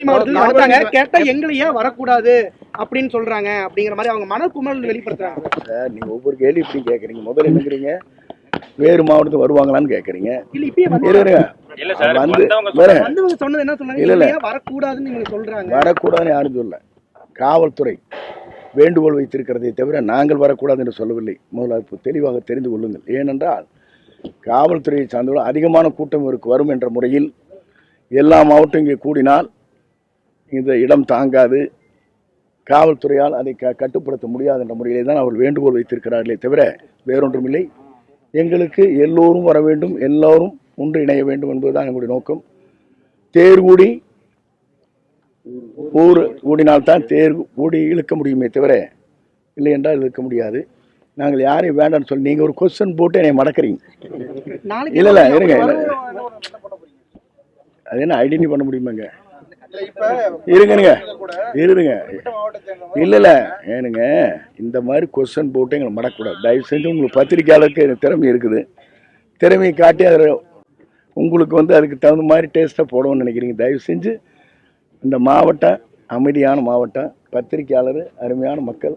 கேட்டா எங்களையே வரக்கூடாது அப்படின்னு சொல்றாங்க அப்படிங்கிற மாதிரி அவங்க மனக்குமல் வெளிப்படுத்துறாங்க. சார் நீங்க ஒவ்வொரு கேள்வி இப்படி கேக்குறீங்க. முதல்ல என்னங்கிறீங்க வேறு மாவட்டத்துக்கு வருவாங்களான்னு கேக்குறீங்க. வரக்கூடாதுன்னு யாரும் சொல்ல. காவல்துறை வேண்டுகோள் வைத்திருக்கிறதை தவிர நாங்கள் வரக்கூடாது என்று சொல்லவில்லை. முதல்ல தெளிவாக தெரிந்து கொள்ளுங்கள். ஏனென்றால் காவல்துறையை சார்ந்தவர்கள் அதிகமான கூட்டம் வரும் என்ற முறையில் எல்லா மாவட்டம் இங்கே கூடினால் இந்த இடம் தாங்காது, காவல்துறையால் அதை கட்டுப்படுத்த முடியாது என்ற முறையிலே தான் அவர்கள் வேண்டுகோள் வைத்திருக்கிறார்களே தவிர வேறொன்றுமில்லை. எங்களுக்கு எல்லோரும் வர வேண்டும், எல்லோரும் ஒன்று இணைய வேண்டும் என்பதுதான் எங்களுடைய நோக்கம். தேர் கூடினால்தான் தேர் கூடி இழுக்க முடியுமே தவிர இல்லை என்றால் இழுக்க முடியாது. நாங்கள் யாரையும் வேண்டாம்னு சொல்லி நீங்கள் ஒரு கொஸ்டின் போட்டு என்னை மடக்கிறீங்க. இல்லை இருங்க, அது என்ன ஐடென்டி பண்ண முடியுமாங்க? இருங்க இல்ல ஏனுங்க, இந்த மாதிரி கொஸ்டின் போட்டு எங்களை மடக்கூடாது. தயவு செஞ்சு உங்களுக்கு பத்திரிகையாளருக்கு திறமை இருக்குது, திறமையை காட்டி அதில் உங்களுக்கு அதுக்கு தகுந்த மாதிரி டேஸ்ட்டாக போடணும்னு நினைக்கிறீங்க. தயவு செஞ்சு இந்த மாவட்டம் அமைதியான மாவட்டம், பத்திரிகையாளர் அருமையான மக்கள்,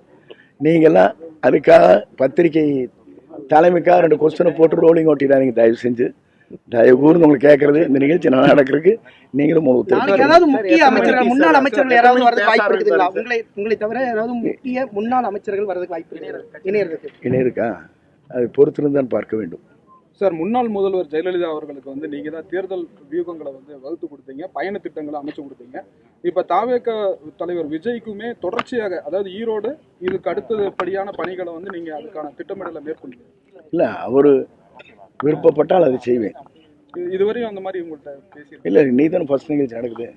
நீங்கள்லாம் அதுக்காக பத்திரிகை தலைமைக்காக 2 கொஸ்டினை போட்டு ரோலிங் ஓட்டிடாதீங்க. தயவு செஞ்சு தயவு கூர்ந்து உங்களுக்கு கேட்கறது, இந்த நிகழ்ச்சி நல்லா நடக்கிறதுக்கு நீங்களும் முக்கிய அமைச்சர்கள் முன்னாள் அமைச்சர்கள் யாராவது வரதுக்கு வாய்ப்பு இருக்குதுங்களா? உங்களை தவிர யாராவது முக்கிய முன்னாள் அமைச்சர்கள் வரதுக்கு வாய்ப்பு இணையிருக்கா? அது பொறுத்திருந்தான் பார்க்க வேண்டும். சார், முன்னாள் முதல்வர் ஜெயலலிதா அவர்களுக்கு நீங்க தான் தேர்தல் வியூகங்களை வகுத்து கொடுத்தீங்க, பயண திட்டங்களை அமைச்சு கொடுத்தீங்க. இப்ப தாவேக தலைவர் விஜய்க்குமே தொடர்ச்சியாக, அதாவது ஈரோடு இதுக்கு அடுத்தபடியான பணிகளை நீங்க அதுக்கான திட்டமிடலை மேற்கொண்டீங்க. இல்ல, அவரு விருப்பப்பட்டால் அதை செய்வேன். இதுவரையும் அந்த மாதிரி உங்கள்கிட்ட பேசி இல்லை, நீ தானே ஃபர்ஸ்ட் நிகழ்ச்சி நடக்குது.